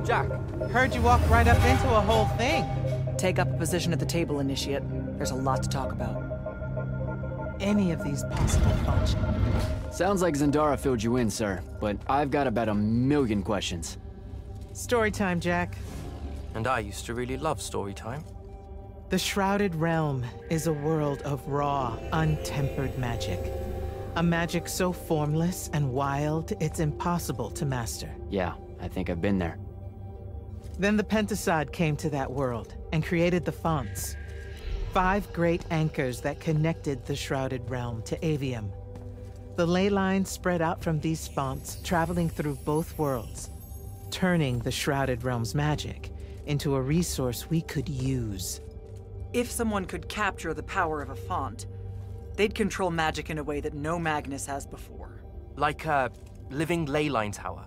Jack. Heard you walk right up into a whole thing. Take up a position at the table, Initiate. There's a lot to talk about. Any of these possible functions. Sounds like Zendara filled you in, sir, but I've got about 1,000,000 questions. Story time, Jack. And I used to really love story time. The Shrouded Realm is a world of raw, untempered magic. A magic so formless and wild, it's impossible to master. Yeah, I think I've been there. Then the Pentasod came to that world and created the fonts. 5 great anchors that connected the Shrouded Realm to Aveum. The ley lines spread out from these fonts, traveling through both worlds, turning the Shrouded Realm's magic into a resource we could use. If someone could capture the power of a font, they'd control magic in a way that no Magnus has before. Like a living ley line tower,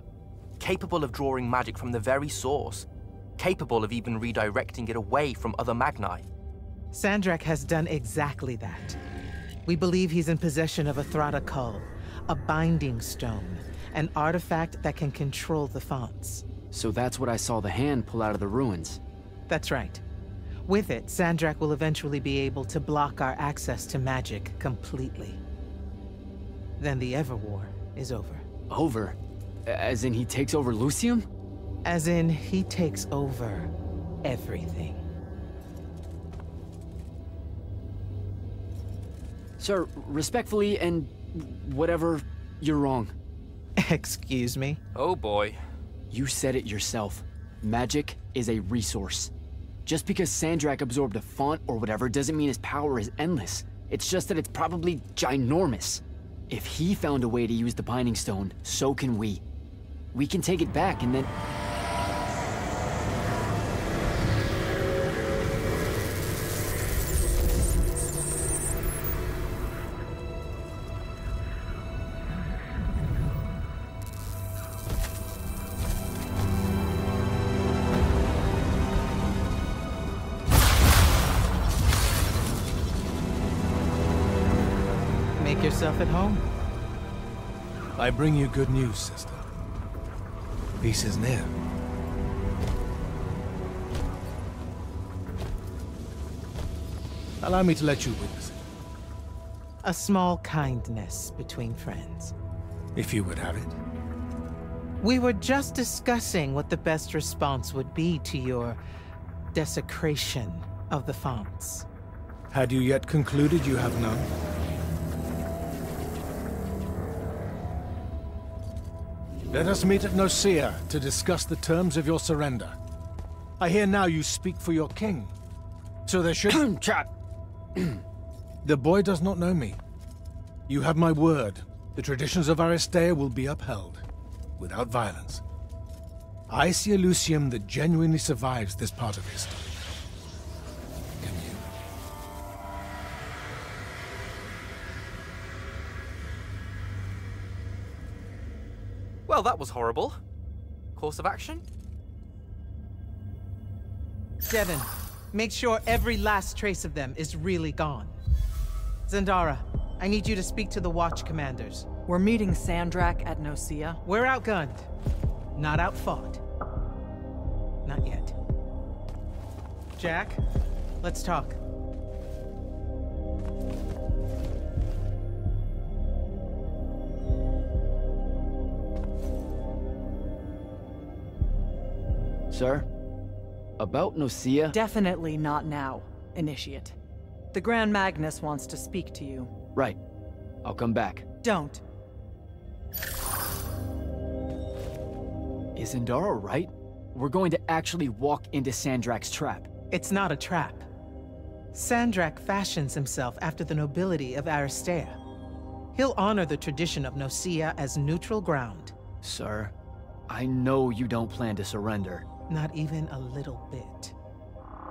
capable of drawing magic from the very source, capable of even redirecting it away from other Magni. Sandrak has done exactly that. We believe he's in possession of a Thrata Cull, a binding stone, an artifact that can control the fonts. So that's what I saw the hand pull out of the ruins. That's right. With it, Sandrak will eventually be able to block our access to magic completely. Then the Everwar is over. Over? As in he takes over Lucium? As in, he takes over everything. Sir, respectfully and whatever, you're wrong. Excuse me? Oh boy. You said it yourself. Magic is a resource. Just because Sandrak absorbed a font or whatever doesn't mean his power is endless. It's just that it's probably ginormous. If he found a way to use the Binding Stone, so can we. We can take it back and then... Make yourself at home. I bring you good news, sister. Peace is near. Allow me to let you witness it, A small kindness between friends. if you would have it. We were just discussing what the best response would be to your desecration of the fonts. Had you yet concluded you have none? Let us meet at Nocea to discuss the terms of your surrender. I hear now you speak for your king. So there should... Trap! The boy does not know me. You have my word. The traditions of Aristea will be upheld, without violence. I see a Lucium that genuinely survives this part of history. Can you? Well, that was horrible. Course of action? Devin, make sure every last trace of them is really gone. Zendara, I need you to speak to the Watch commanders. We're meeting Sandrak at Nocea. We're outgunned, not outfought. Not yet. Jack, let's talk. Sir? About Nocea? Definitely not now, Initiate. The Grand Magnus wants to speak to you. Right. I'll come back. Don't. Is Zendara right? We're going to actually walk into Sandrak's trap. It's not a trap. Sandrak fashions himself after the nobility of Aristea. He'll honor the tradition of Nocea as neutral ground. Sir, I know you don't plan to surrender. Not even a little bit.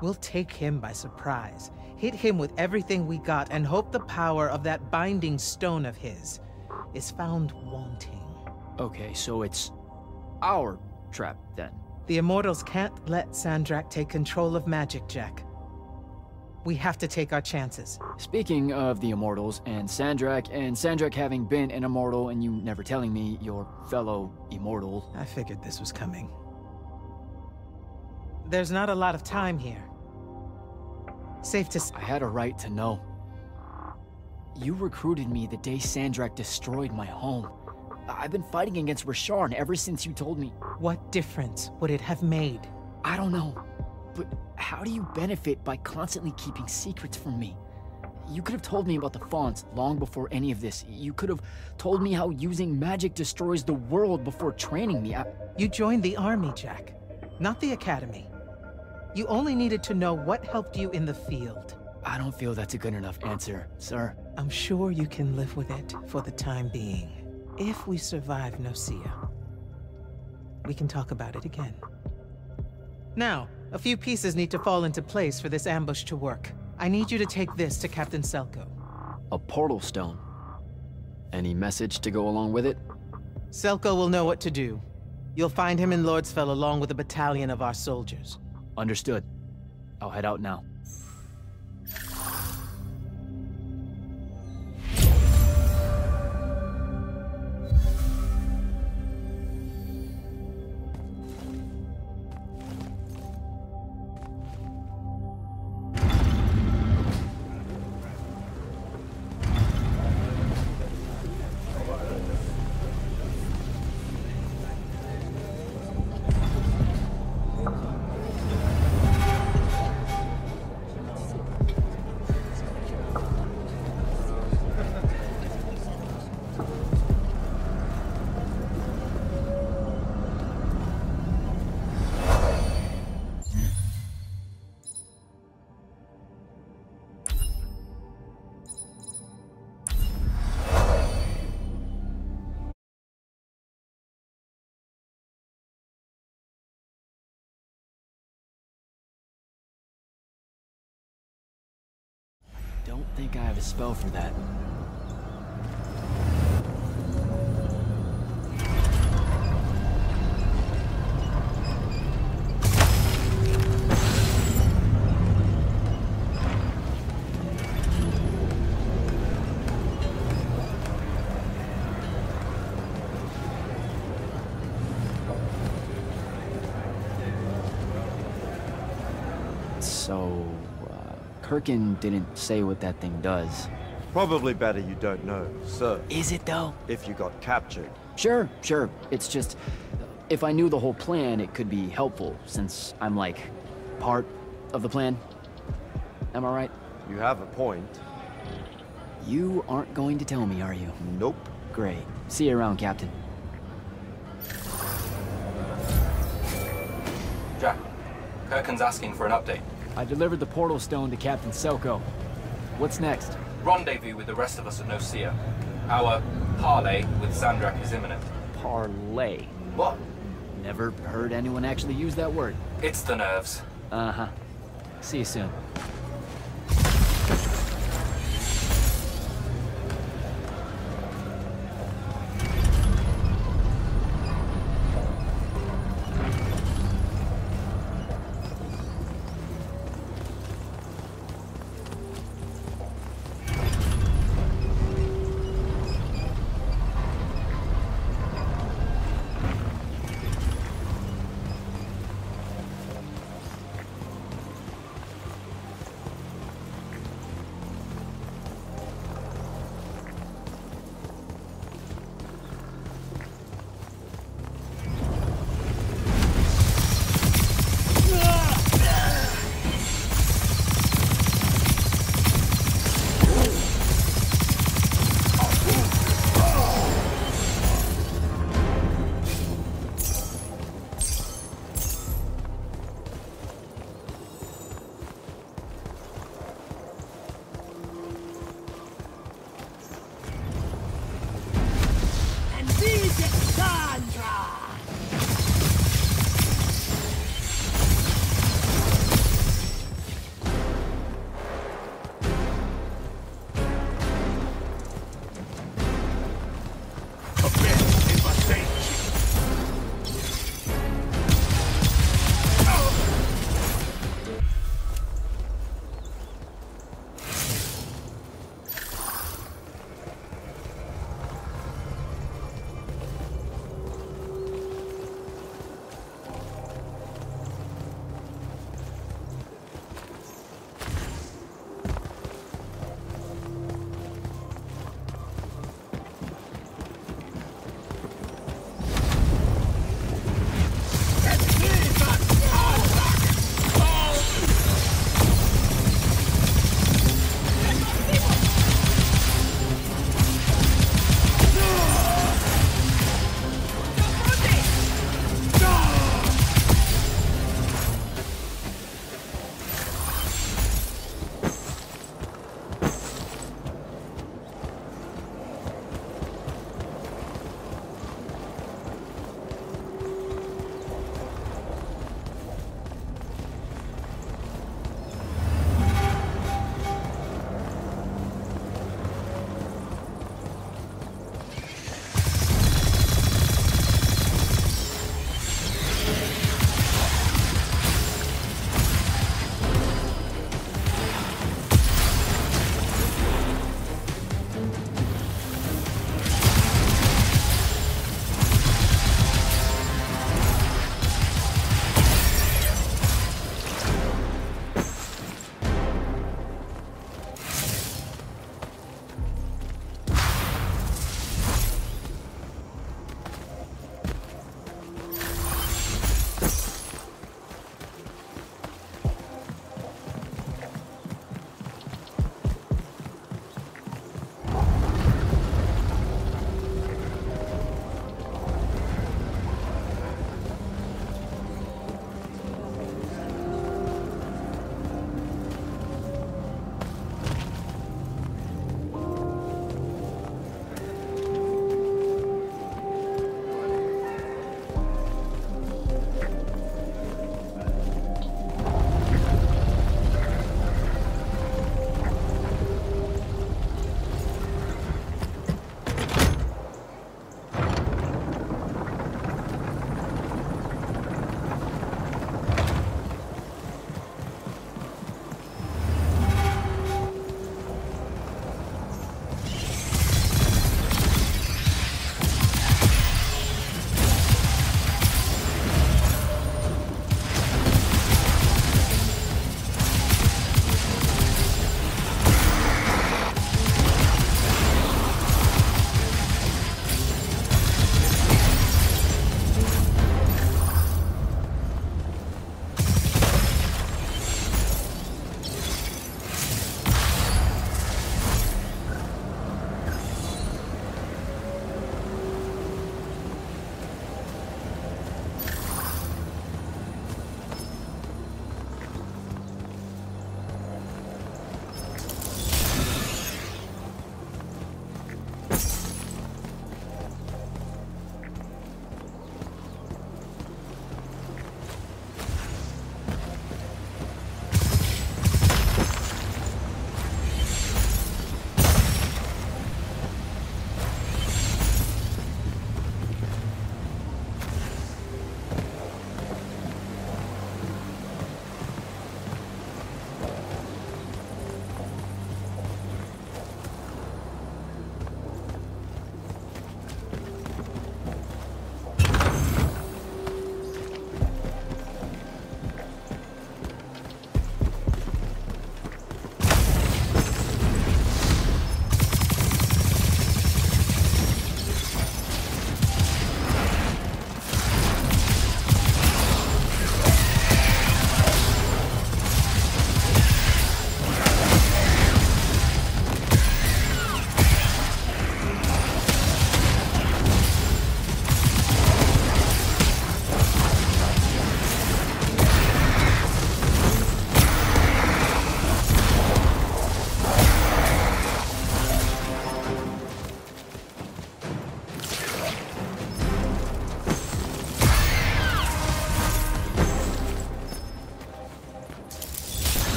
We'll take him by surprise, hit him with everything we got, and hope the power of that binding stone of his is found wanting. Okay, so it's our trap, then. The Immortals can't let Sandrak take control of magic, Jack. We have to take our chances. Speaking of the Immortals and Sandrak having been an Immortal and you never telling me your fellow Immortal. I figured this was coming. There's not a lot of time here. Safe to say. I had a right to know. You recruited me the day Sandrak destroyed my home. I've been fighting against Rasharn ever since you told me. What difference would it have made? I don't know. But how do you benefit by constantly keeping secrets from me? You could have told me about the fonts long before any of this. You could have told me how using magic destroys the world before training me. You joined the army, Jack, not the academy. You only needed to know what helped you in the field. I don't feel that's a good enough answer, sir. I'm sure you can live with it for the time being. If we survive Nocea, we can talk about it again. Now, a few pieces need to fall into place for this ambush to work. I need you to take this to Captain Selko. A portal stone. Any message to go along with it? Selko will know what to do. You'll find him in Lordsfell along with a battalion of our soldiers. Understood. I'll head out now. Don't think I have a spell for that. So, Kirkin didn't say what that thing does. Probably better you don't know, sir. Is it though? If you got captured. Sure. It's just, if I knew the whole plan, it could be helpful, since I'm like, part of the plan. Am I right? You have a point. You aren't going to tell me, are you? Nope. Great. See you around, Captain. Jack, Kirkin's asking for an update. I delivered the portal stone to Captain Selko. What's next? Rendezvous with the rest of us at Nocea. Our parley with Sandrak is imminent. Parlay. What? Never heard anyone actually use that word. It's the nerves. Uh-huh. See you soon.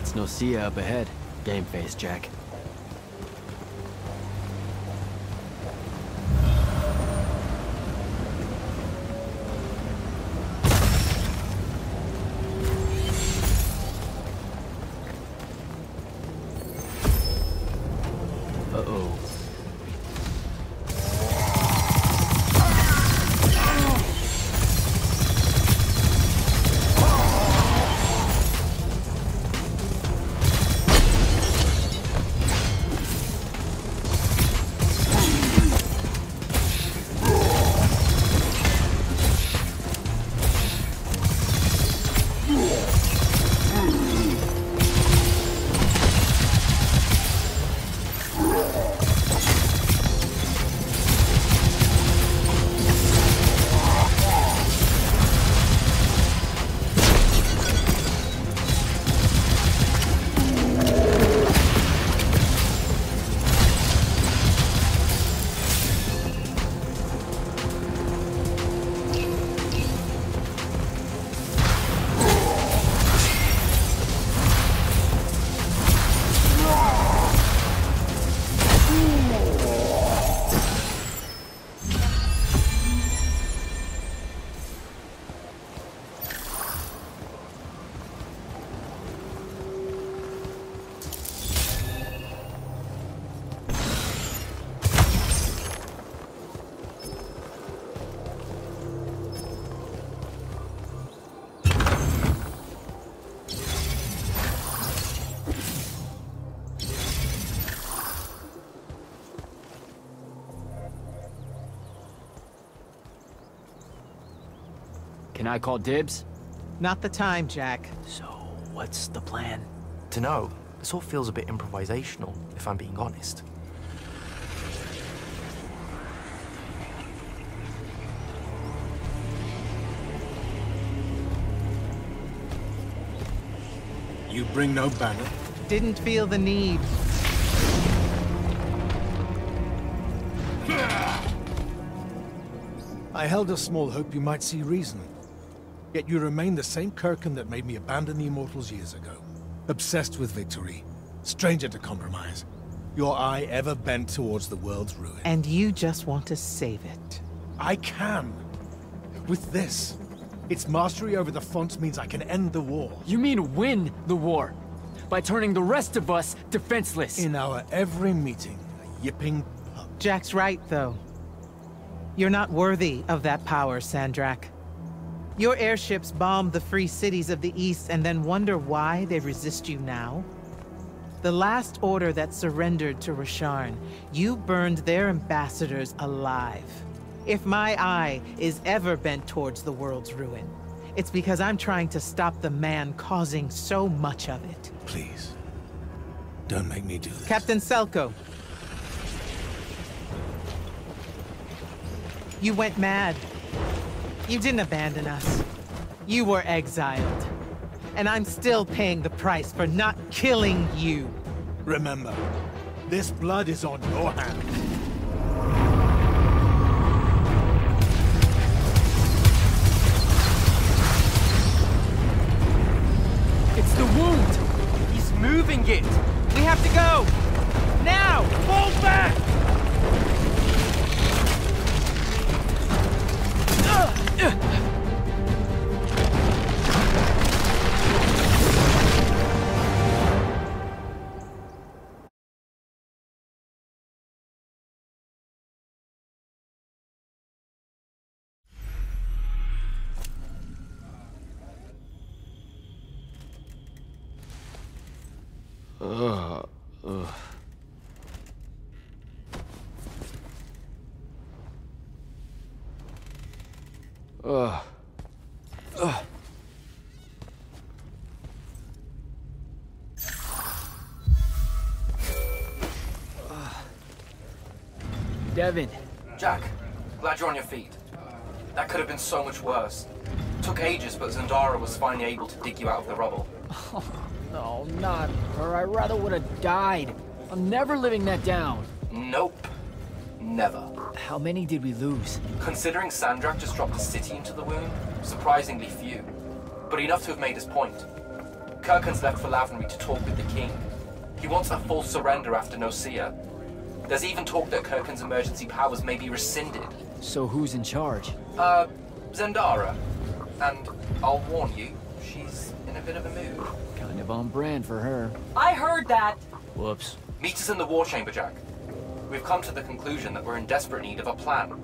That's Nocea up ahead. Game face, Jack. Uh-oh. Can I call dibs? Not the time, Jack. So, what's the plan? To know, this all feels a bit improvisational, if I'm being honest. You bring no banner? Didn't feel the need. I held a small hope you might see reason. Yet you remain the same Kirkin that made me abandon the Immortals years ago. Obsessed with victory, stranger to compromise. Your eye ever bent towards the world's ruin. And you just want to save it. I can. With this. Its mastery over the fonts means I can end the war. You mean win the war? By turning the rest of us defenseless? In our every meeting, a yipping pub. Jack's right, though. You're not worthy of that power, Sandrak. Your airships bomb the free cities of the East and then wonder why they resist you now? The last order that surrendered to Rasharn, you burned their ambassadors alive. If my eye is ever bent towards the world's ruin, it's because I'm trying to stop the man causing so much of it. Please, don't make me do this. Captain Selko. You went mad. You didn't abandon us. You were exiled. And I'm still paying the price for not killing you. Remember, this blood is on your hands. It's the wound! He's moving it! We have to go! Now! Fall back! Devin. Jack, glad you're on your feet. That could have been so much worse. Took ages, but Zendara was finally able to dig you out of the rubble. Oh, no, not her. I rather would have died. I'm never living that down. Nope. Never. How many did we lose? Considering Sandrak just dropped a city into the wound, surprisingly few. But enough to have made his point. Kirkhan's left for Lavenry to talk with the king. He wants a full surrender after Nocea. There's even talk that Kirkhan's emergency powers may be rescinded. So who's in charge? Zendara. And I'll warn you, she's in a bit of a mood. Kind of on brand for her. I heard that! Whoops. Meet us in the war chamber, Jack. We've come to the conclusion that we're in desperate need of a plan.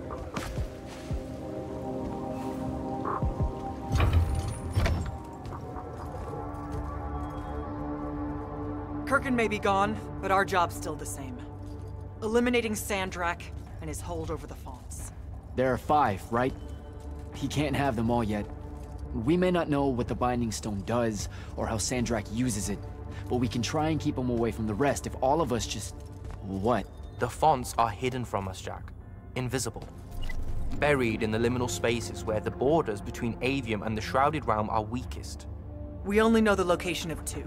Kirkhan may be gone, but our job's still the same. Eliminating Sandrak and his hold over the fonts. There are 5, right? He can't have them all yet. We may not know what the Binding Stone does, or how Sandrak uses it, but we can try and keep him away from the rest if all of us just... What? The fonts are hidden from us, Jack. Invisible. Buried in the liminal spaces where the borders between Aveum and the Shrouded Realm are weakest. We only know the location of 2.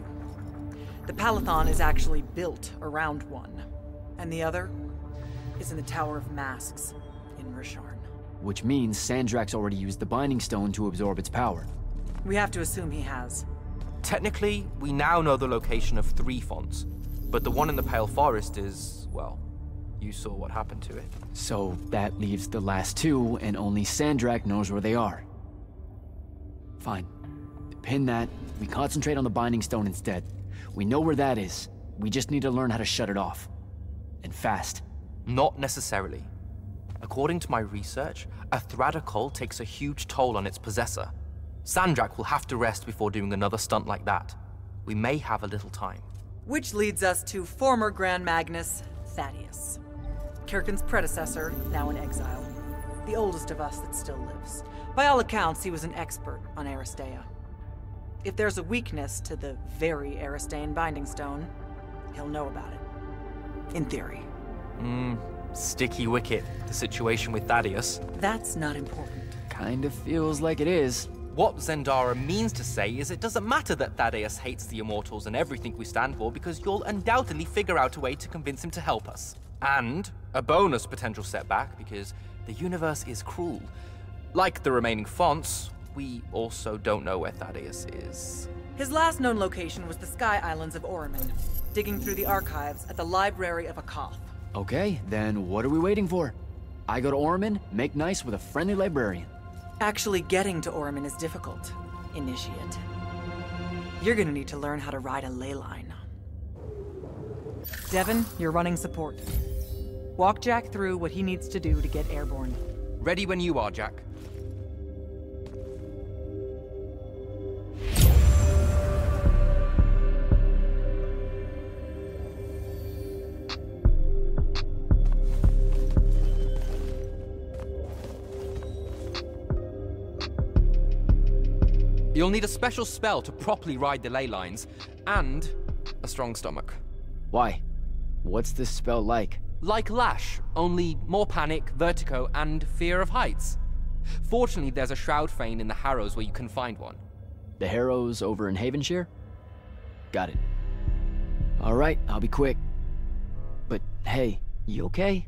The Palathon is actually built around one, and the other is in the Tower of Masks in Rasharn. Which means Sandrak's already used the Binding Stone to absorb its power. We have to assume he has. Technically, we now know the location of 3 fonts, but the one in the Pale Forest is, well, you saw what happened to it. So that leaves the last 2, and only Sandrak knows where they are. Fine. Pin that. We concentrate on the Binding Stone instead. We know where that is. We just need to learn how to shut it off. And fast. Not necessarily. According to my research, a Thradda cull takes a huge toll on its possessor. Sandrak will have to rest before doing another stunt like that. We may have a little time. Which leads us to former Grand Magnus, Thaddeus. Kirkhan's predecessor, now in exile. The oldest of us that still lives. By all accounts, he was an expert on Aristea. If there's a weakness to the very Aristean Binding Stone, he'll know about it. In theory. Sticky wicket, the situation with Thaddeus. That's not important. Kind of feels like it is. What Zendara means to say is it doesn't matter that Thaddeus hates the Immortals and everything we stand for, because you'll undoubtedly figure out a way to convince him to help us. And a bonus potential setback, because the universe is cruel. Like the remaining fonts, we also don't know where Thaddeus is. His last known location was the Sky Islands of Oromon, digging through the archives at the Library of Akoth. Okay, then what are we waiting for? I go to Oromon, make nice with a friendly librarian. Actually getting to Oromon is difficult, Initiate. You're gonna need to learn how to ride a ley line. Devon, you're running support. Walk Jack through what he needs to do to get airborne. Ready when you are, Jack. You'll need a special spell to properly ride the ley lines, and a strong stomach. Why? What's this spell like? Like Lash, only more panic, vertigo, and fear of heights. Fortunately, there's a Shroud Fane in the Harrows where you can find one. The Harrows over in Havenshire? Got it. Alright, I'll be quick. But hey, you okay?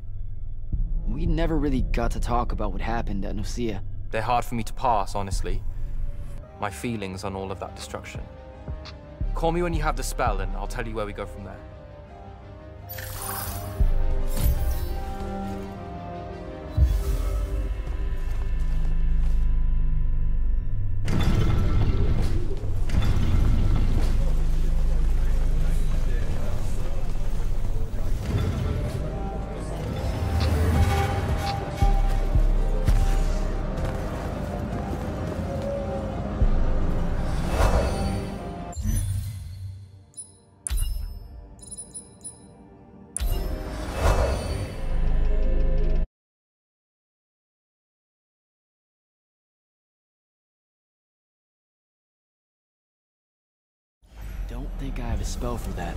We never really got to talk about what happened at Nocea. They're hard for me to pass, honestly. My feelings on all of that destruction. Call me when you have the spell and I'll tell you where we go from there. Don't think I have a spell for that.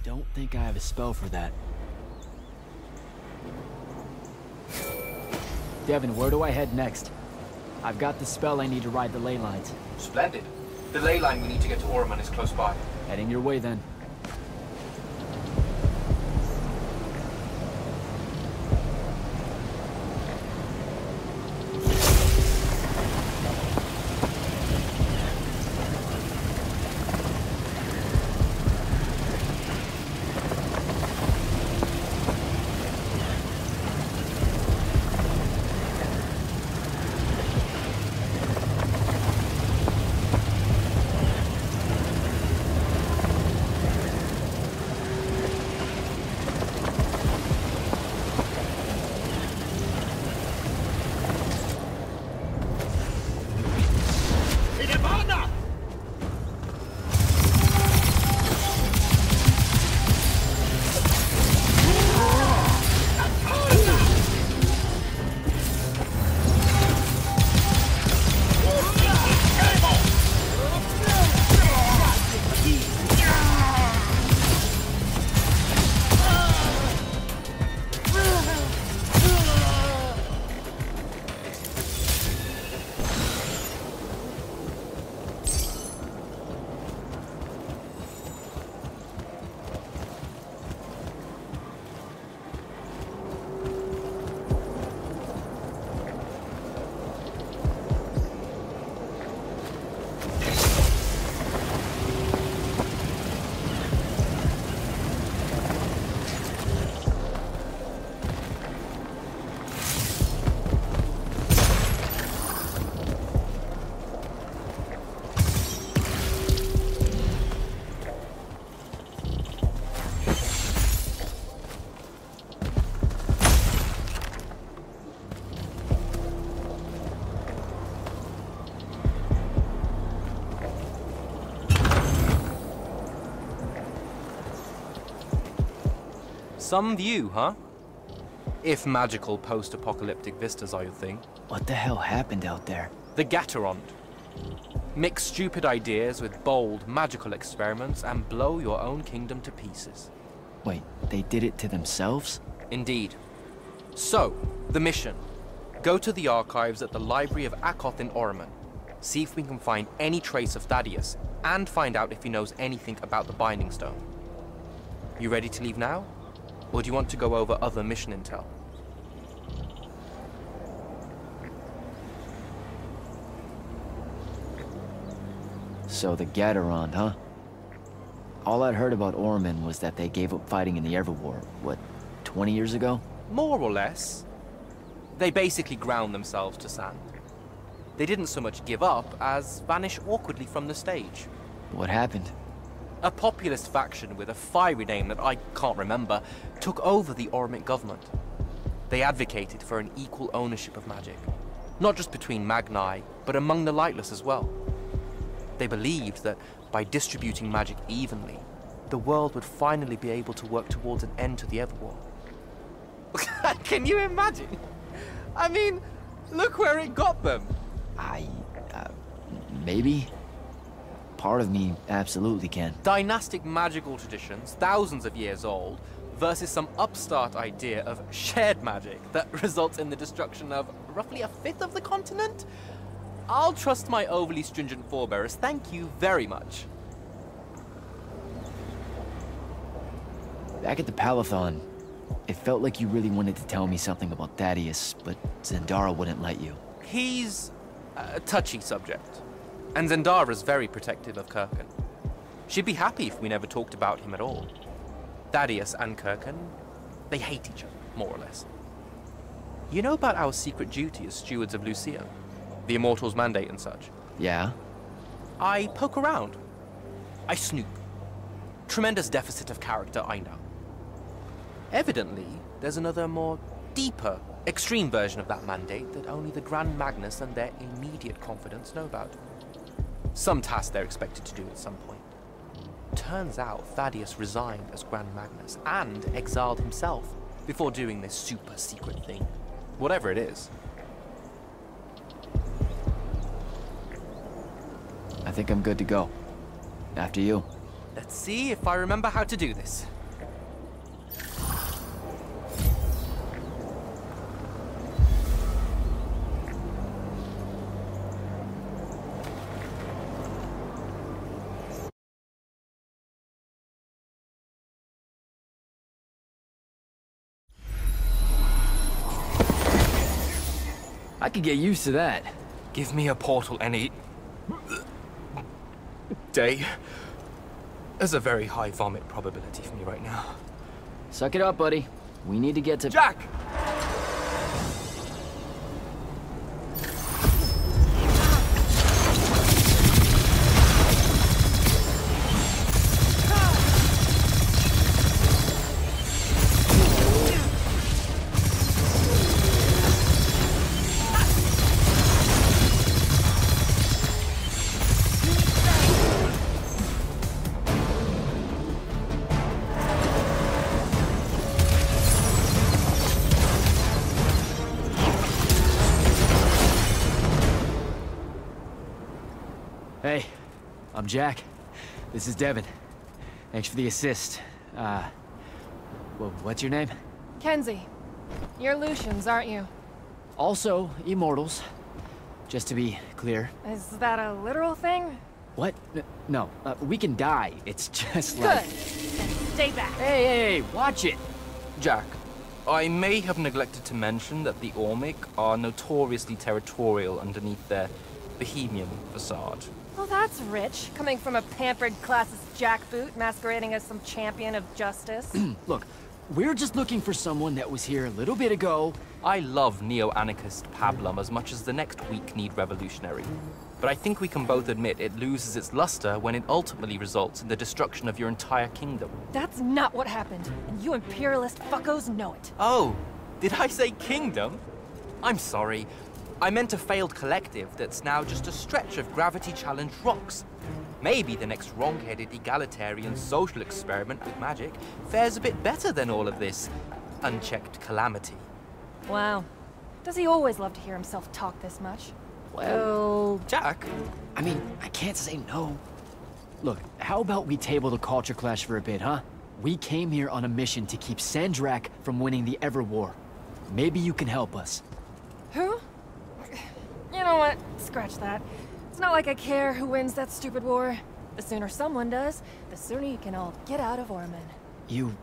Don't think I have a spell for that. Devin, where do I head next? I've got the spell I need to ride the ley lines. Splendid. The ley line we need to get to Orman is close by. Heading your way then. Some view, huh? If magical post-apocalyptic vistas are your thing. What the hell happened out there? The Gatterond. Mix stupid ideas with bold, magical experiments and blow your own kingdom to pieces. Wait, they did it to themselves? Indeed. So, the mission. Go to the archives at the Library of Akoth in Orman. See if we can find any trace of Thaddeus, and find out if he knows anything about the Binding Stone. You ready to leave now? Or do you want to go over other mission intel? So the Gatterond, huh? All I'd heard about Orman was that they gave up fighting in the Everwar, what, 20 years ago? More or less. They basically ground themselves to sand. They didn't so much give up as vanish awkwardly from the stage. What happened? A populist faction with a fiery name that I can't remember took over the Ormic government. They advocated for an equal ownership of magic, not just between Magni, but among the lightless as well. They believed that by distributing magic evenly, the world would finally be able to work towards an end to the Everwar. Can you imagine? I mean, look where it got them. Maybe? Part of me absolutely can. Dynastic magical traditions, thousands of years old, versus some upstart idea of shared magic that results in the destruction of roughly a fifth of the continent? I'll trust my overly stringent forebearers, thank you very much. Back at the Palathon, it felt like you really wanted to tell me something about Thaddeus, but Zendara wouldn't let you. He's a touchy subject, and Zendara's very protective of Kirkan. She'd be happy if we never talked about him at all. Thaddeus and Kirkan, they hate each other, more or less. You know about our secret duty as stewards of Lucia? The Immortals' mandate and such? Yeah? I poke around. I snoop. Tremendous deficit of character, I know. Evidently, there's another more deeper, extreme version of that mandate that only the Grand Magnus and their immediate confidants know about. Some task they're expected to do at some point. Turns out Thaddeus resigned as Grand Magnus and exiled himself before doing this super secret thing. Whatever it is. I think I'm good to go. After you. Let's see if I remember how to do this. I could get used to that. Give me a portal any day. There's a very high vomit probability for me right now. Suck it up, buddy. We need to get to... Jack! Hey, I'm Jack. This is Devin. Thanks for the assist. What's your name? Kenzie. You're Lucians, aren't you? Also, Immortals. Just to be clear. Is that a literal thing? What? No, we can die. It's just Good. like... Then stay back. Hey, watch it! Jack, I may have neglected to mention that the Ormic are notoriously territorial underneath their Bohemian facade. Well, that's rich, coming from a pampered classist jackboot masquerading as some champion of justice. Look, we're just looking for someone that was here a little bit ago. I love neo-anarchist pablum as much as the next weak-kneed revolutionary. But I think we can both admit it loses its luster when it ultimately results in the destruction of your entire kingdom. That's not what happened, and you imperialist fuckos know it. Oh, did I say kingdom? I'm sorry. I meant a failed collective that's now just a stretch of gravity-challenged rocks. Maybe the next wrong-headed egalitarian social experiment with magic fares a bit better than all of this unchecked calamity. Wow. Does he always love to hear himself talk this much? Well... Jack? I mean, I can't say no. Look, how about we table the culture clash for a bit, huh? We came here on a mission to keep Sandrak from winning the Ever War. Maybe you can help us. Who? You know what? Scratch that. It's not like I care who wins that stupid war. The sooner someone does, the sooner you can all get out of Orman. You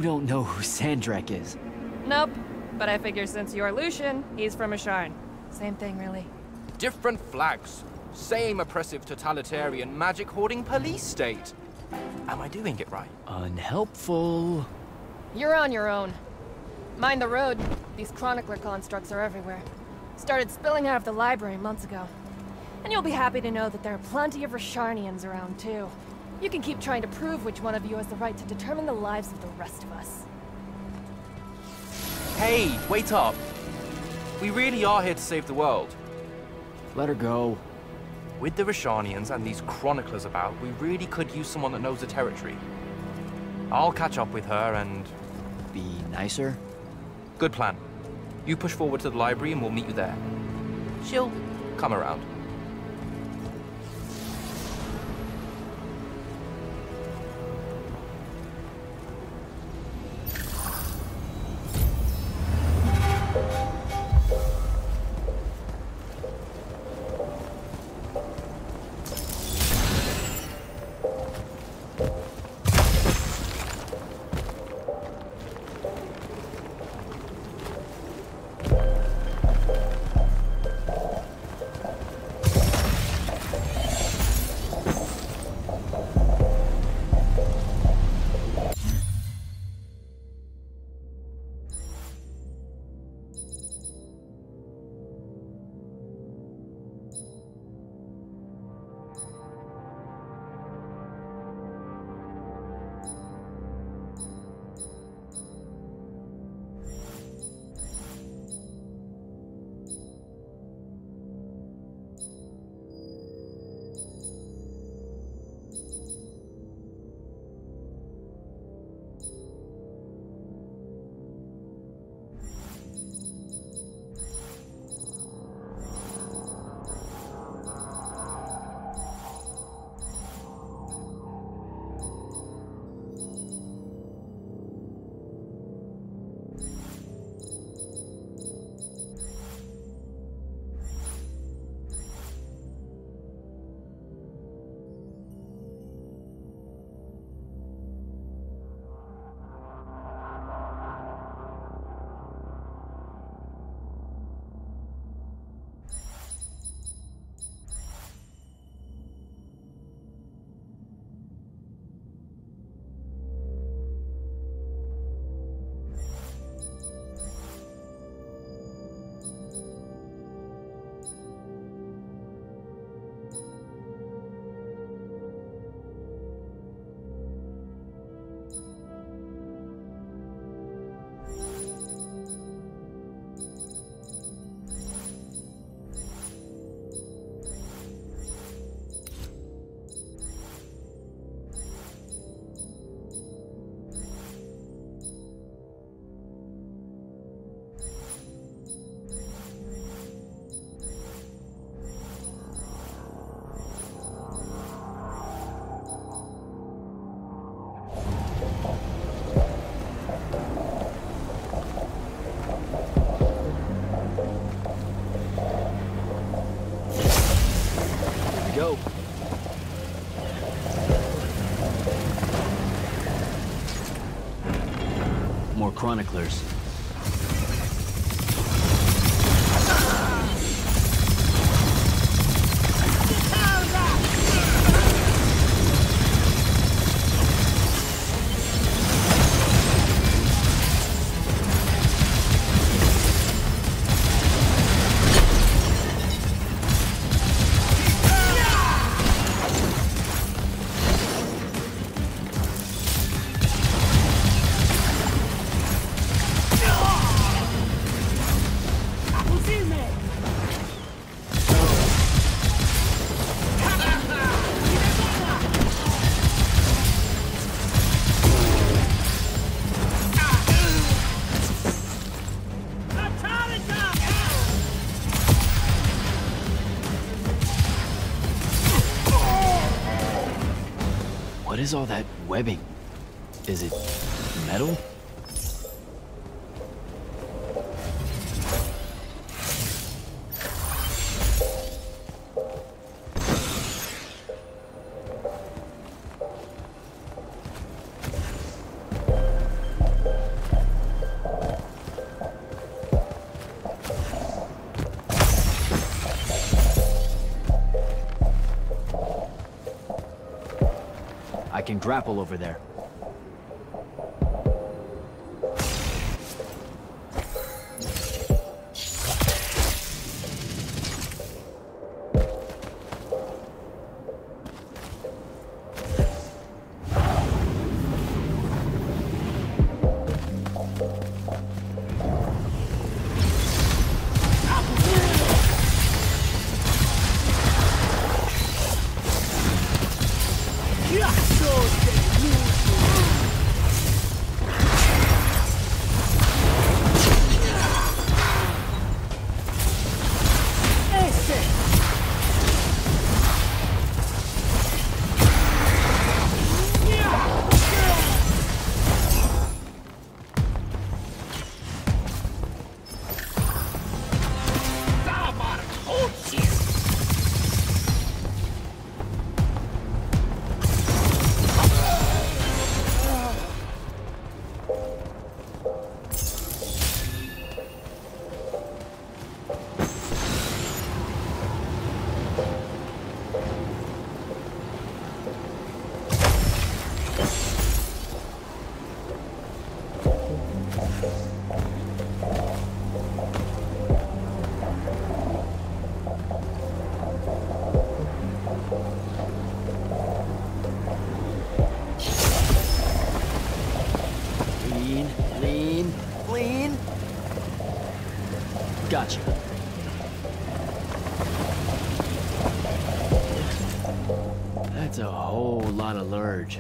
don't know who Sandrak is? Nope. But I figure since you're Lucian, he's from Asharn. Same thing, really. Different flags. Same oppressive totalitarian magic-hoarding police state. Am I doing it right? Unhelpful. You're on your own. Mind the road. These chronicler constructs are everywhere. Started spilling out of the library months ago. And you'll be happy to know that there are plenty of Rasharnians around, too. You can keep trying to prove which one of you has the right to determine the lives of the rest of us. Hey, wait up. We really are here to save the world. Let her go. With the Rashanians and these chroniclers about, we really could use someone that knows the territory. I'll catch up with her and... Be nicer? Good plan. You push forward to the library and we'll meet you there. She'll come around. Here we go. More chroniclers. What is all that webbing? Is it metal? I can grapple over there. Lean. Gotcha. That's a whole lot of lurge.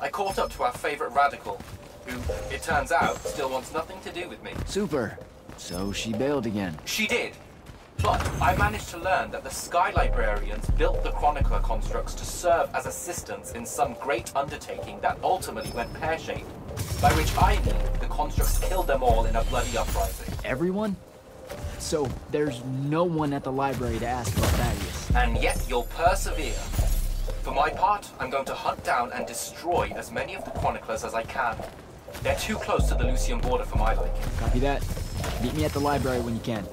I caught up to our favorite radical, who, it turns out, still wants nothing to do with me. Super. So she bailed again. She did. But I managed to learn that the Sky Librarians built the Chronicler constructs to serve as assistants in some great undertaking that ultimately went pear-shaped. By which I mean the constructs killed them all in a bloody uprising. Everyone? So there's no one at the library to ask about Thaddeus. And yet you'll persevere. For my part, I'm going to hunt down and destroy as many of the Chroniclers as I can. They're too close to the Lucian border for my liking. Copy that. Meet me at the library when you can.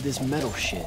This metal shit.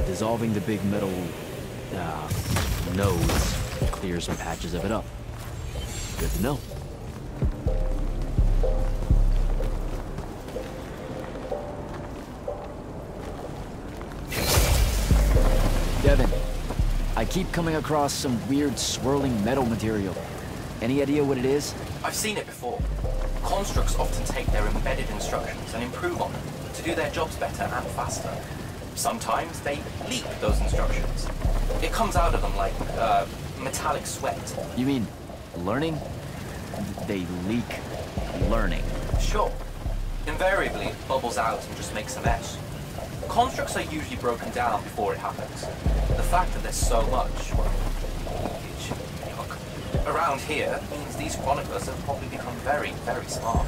Dissolving the big metal nodes clears some patches of it up. Good to know. Devin, I keep coming across some weird swirling metal material. Any idea what it is? I've seen it before. Constructs often take their embedded instructions and improve on them to do their jobs better and faster. Sometimes they leak those instructions. It comes out of them like, metallic sweat. You mean learning? They leak learning. Sure. Invariably, it bubbles out and just makes a mess. Constructs are usually broken down before it happens. The fact that there's so much, well, leakage, yuck, around here means these chroniclers have probably become very, very smart.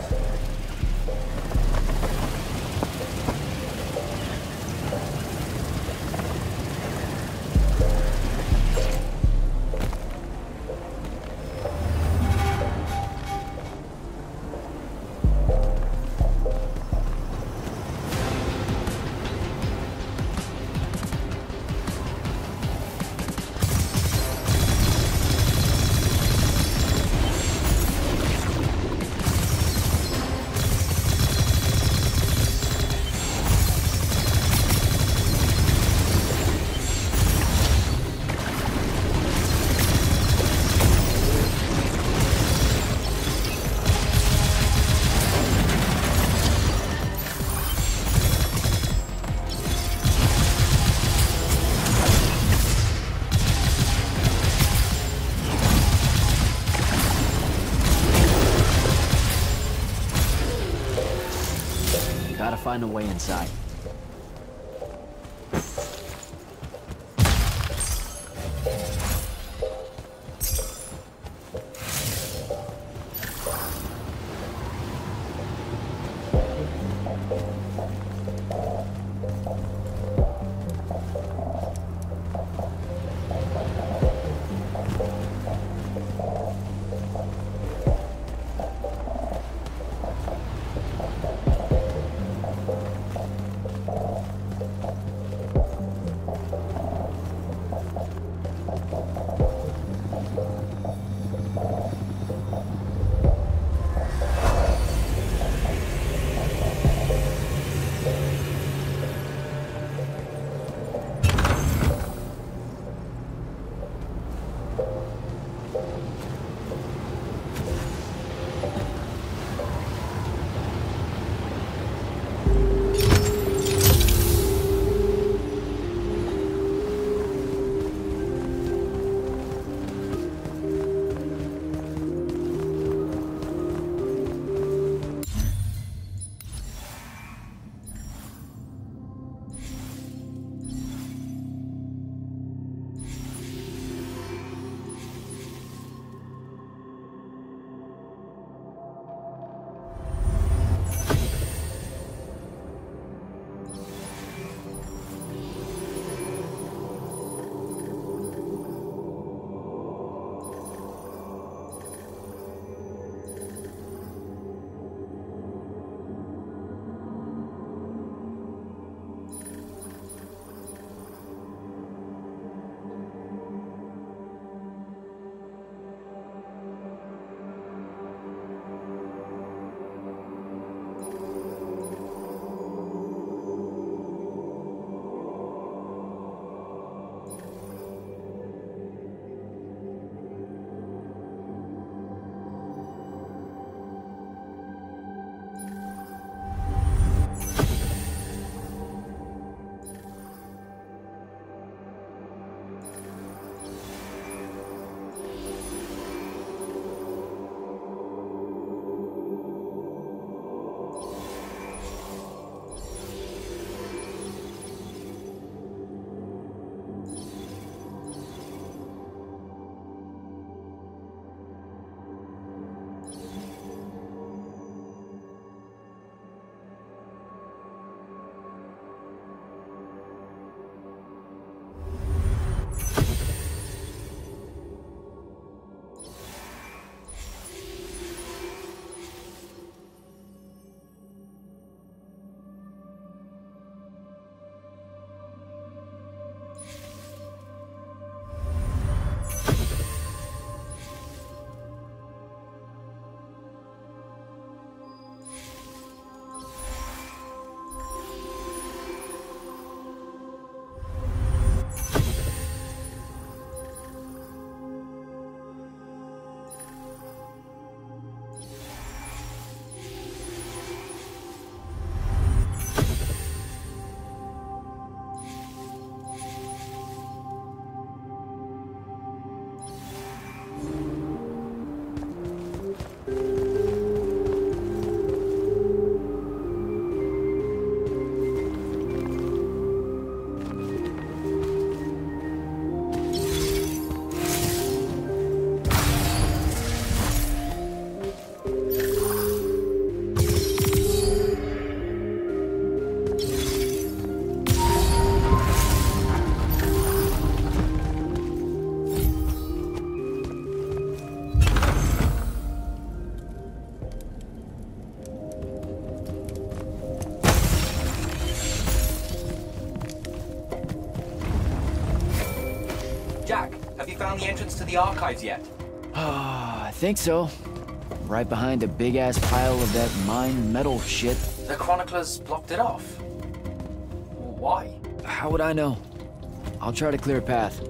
find a way inside. Jack, have you found the entrance to the archives yet? I think so. Right behind a big-ass pile of that mined metal shit. The chroniclers blocked it off. Why? How would I know? I'll try to clear a path.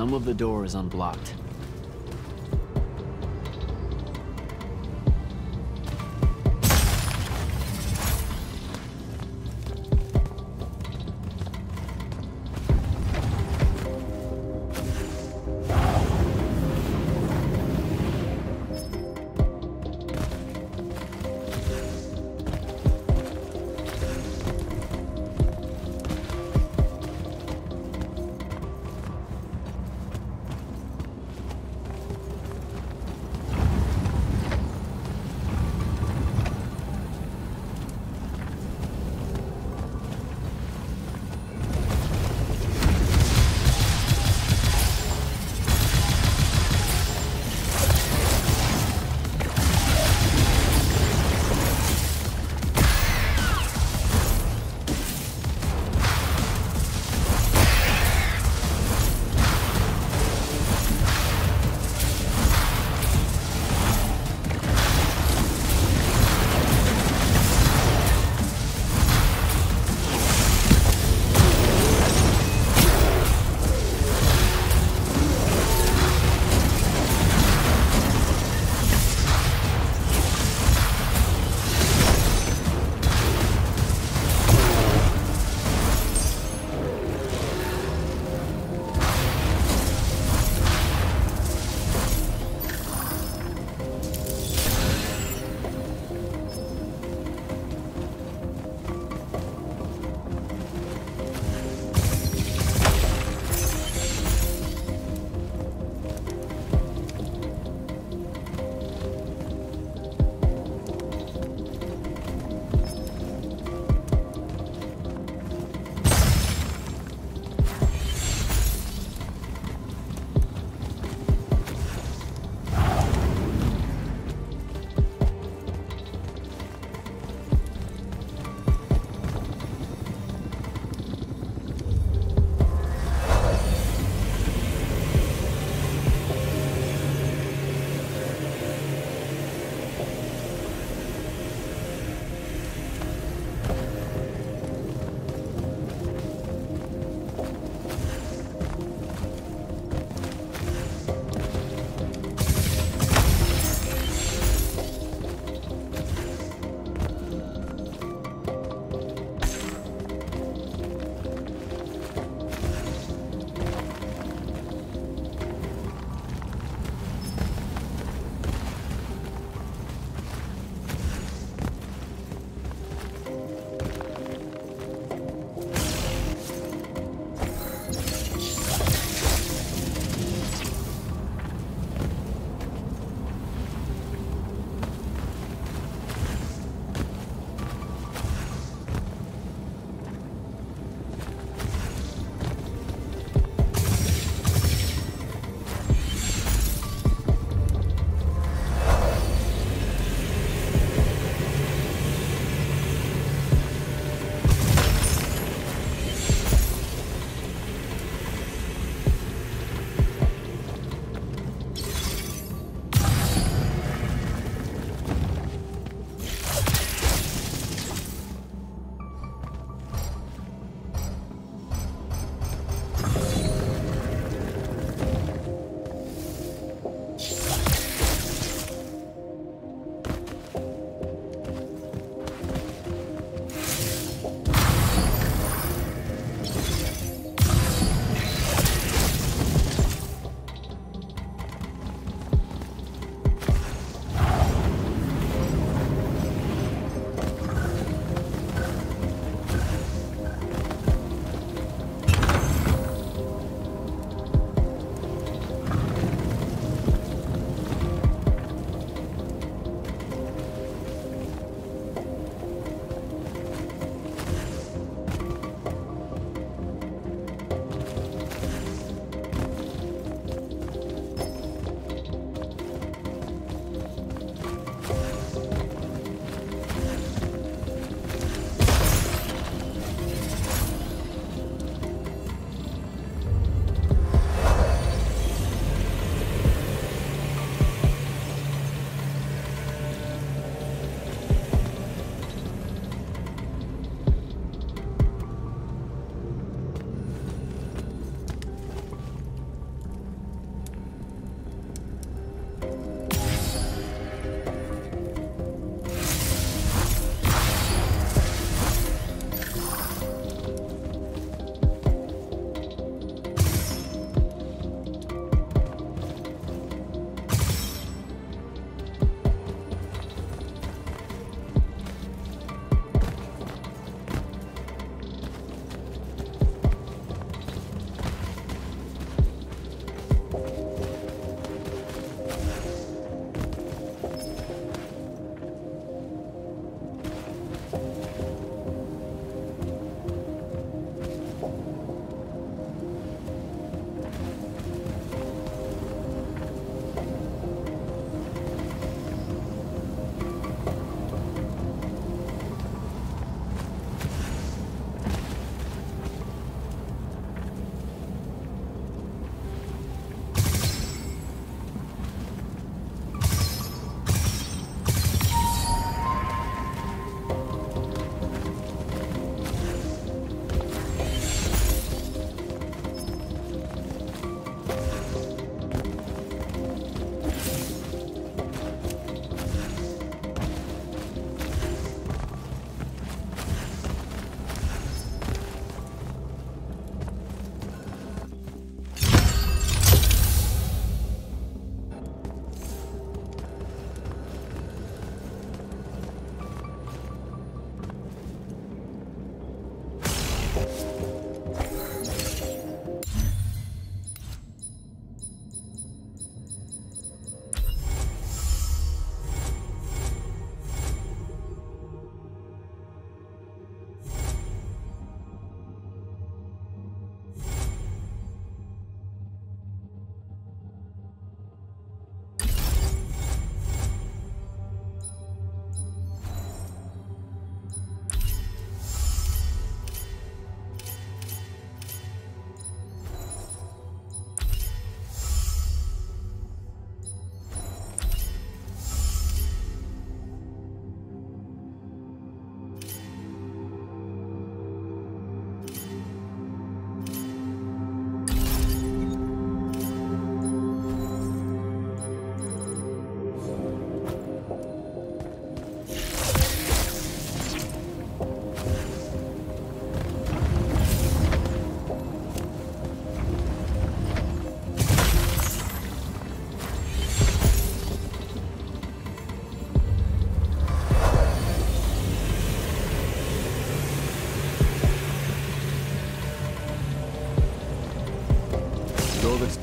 Some of the door is unblocked.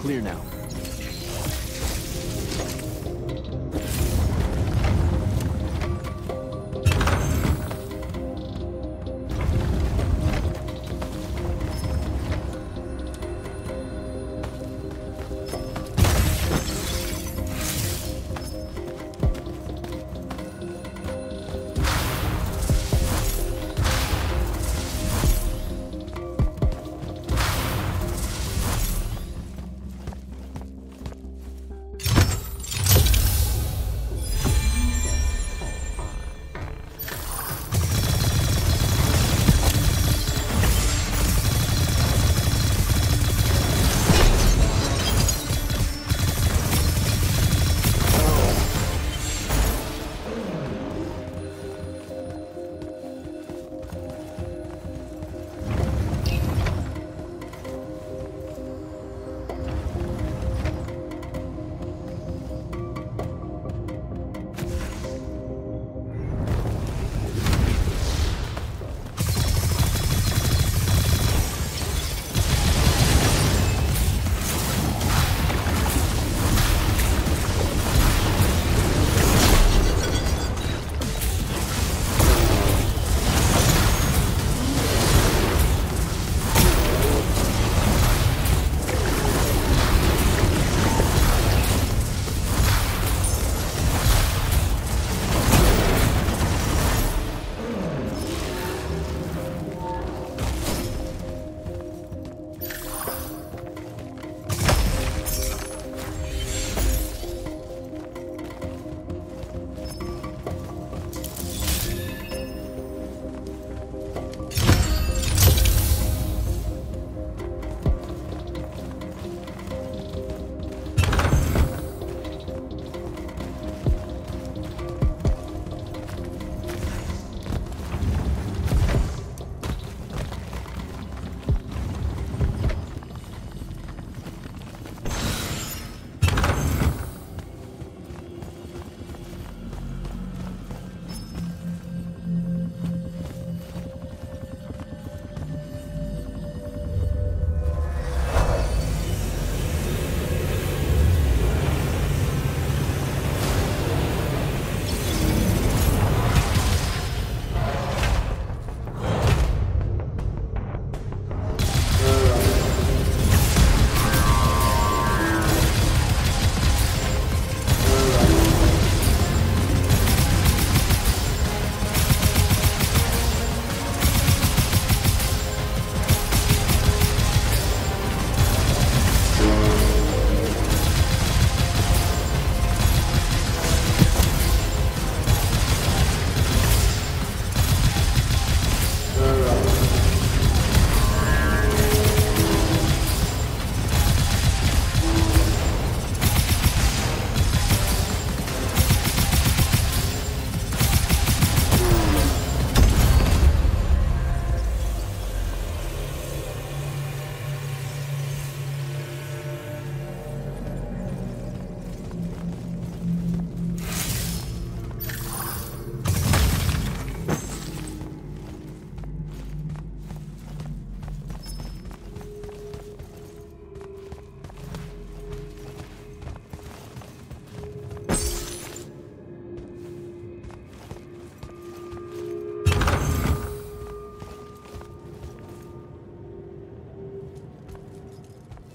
Clear now.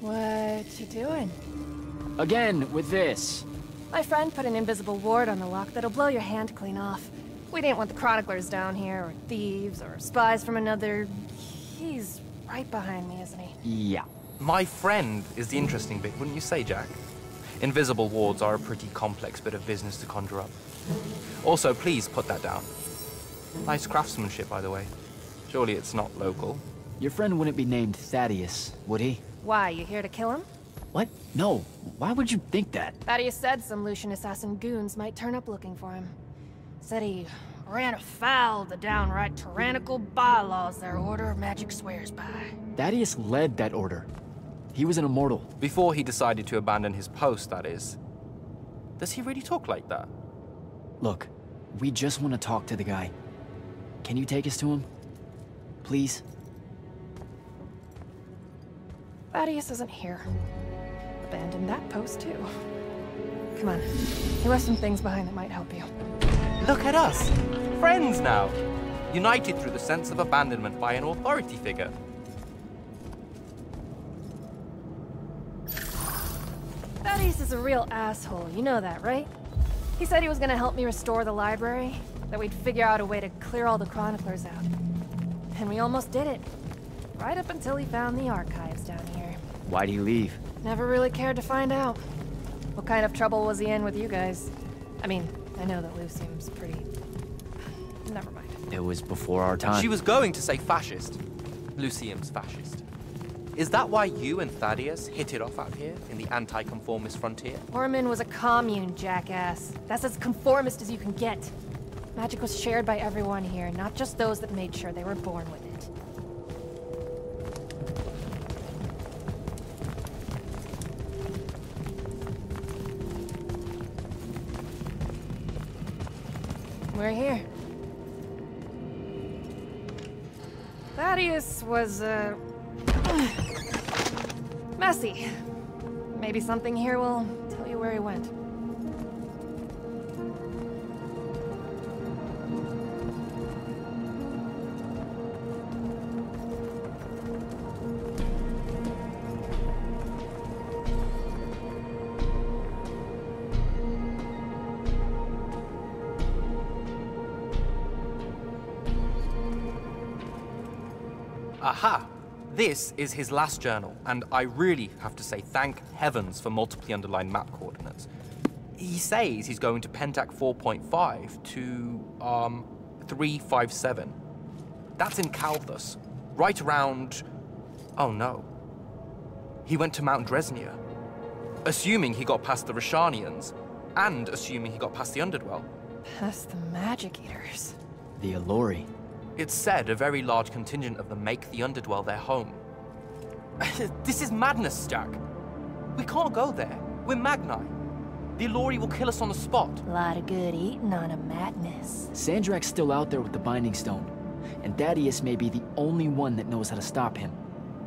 What you doing? Again, with this. My friend put an invisible ward on the lock that'll blow your hand clean off. We didn't want the chroniclers down here, or thieves, or spies from another... He's right behind me, isn't he? Yeah. My friend is the interesting bit, wouldn't you say, Jack? Invisible wards are a pretty complex bit of business to conjure up. Also, please put that down. Nice craftsmanship, by the way. Surely it's not local. Your friend wouldn't be named Thaddeus, would he? Why, you here to kill him? What? No. Why would you think that? Thaddeus said some Lucian assassin goons might turn up looking for him. Said he ran afoul of the downright tyrannical bylaws their Order of Magic swears by. Thaddeus led that order. He was an immortal. Before he decided to abandon his post, that is. Does he really talk like that? Look, we just want to talk to the guy. Can you take us to him? Please? Thaddeus isn't here. abandoned that post too. Come on, he left some things behind that might help you. Look at us! Friends now! United through the sense of abandonment by an authority figure. Thaddeus is a real asshole, you know that, right? He said he was gonna help me restore the library, that we'd figure out a way to clear all the chroniclers out. And we almost did it. Right up until he found the archives down here. Why'd he leave? Never really cared to find out. What kind of trouble was he in with you guys? I mean, I know that Lucium's pretty... Never mind. It was before our time. She was going to say fascist. Lucium's fascist. Is that why you and Thaddeus hit it off out here in the anti-conformist frontier? Orman was a commune, jackass. That's as conformist as you can get. Magic was shared by everyone here, not just those that made sure they were born with it. We're here. Thaddeus was, messy. Maybe something here will tell you where he went. Aha! This is his last journal, and I really have to say thank heavens for multiply underlined map coordinates. He says he's going to Pentac 4.5 to, 357. That's in Calthus, right around... oh no. He went to Mount Dresnia. Assuming he got past the Rashanians, and assuming he got past the Underdwell. Past the Magic Eaters. The Allori. It's said a very large contingent of them make the Underdwell their home. This is madness, Jack. We can't go there. We're Magni. The Allori will kill us on the spot. A lot of good eating on a madness. Sandrak's still out there with the Binding Stone, and Thaddeus may be the only one that knows how to stop him.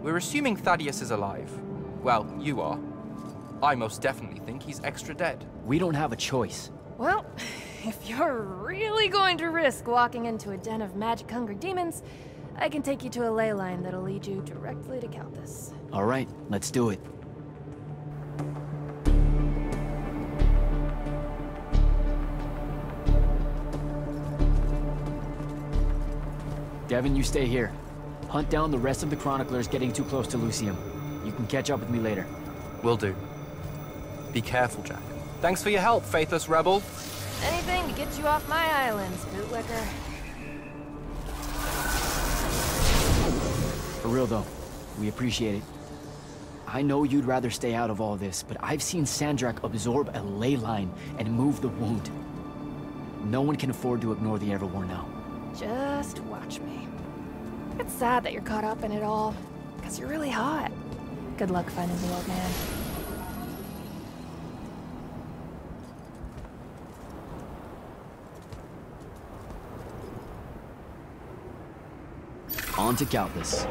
We're assuming Thaddeus is alive. Well, you are. I most definitely think he's extra dead. We don't have a choice. Well, if you're really going to risk walking into a den of magic-hungry demons, I can take you to a ley line that'll lead you directly to Calthus. All right, let's do it. Devin, you stay here. Hunt down the rest of the chroniclers getting too close to Lucium. You can catch up with me later. Will do. Be careful, Jack. Thanks for your help, faithless rebel. Anything to get you off my islands, bootlicker. For real though, we appreciate it. I know you'd rather stay out of all this, but I've seen Sandrak absorb a ley line and move the wound. No one can afford to ignore the Everwar now. Just watch me. It's sad that you're caught up in it all, because you're really hot. Good luck finding the old man. On to Calthus.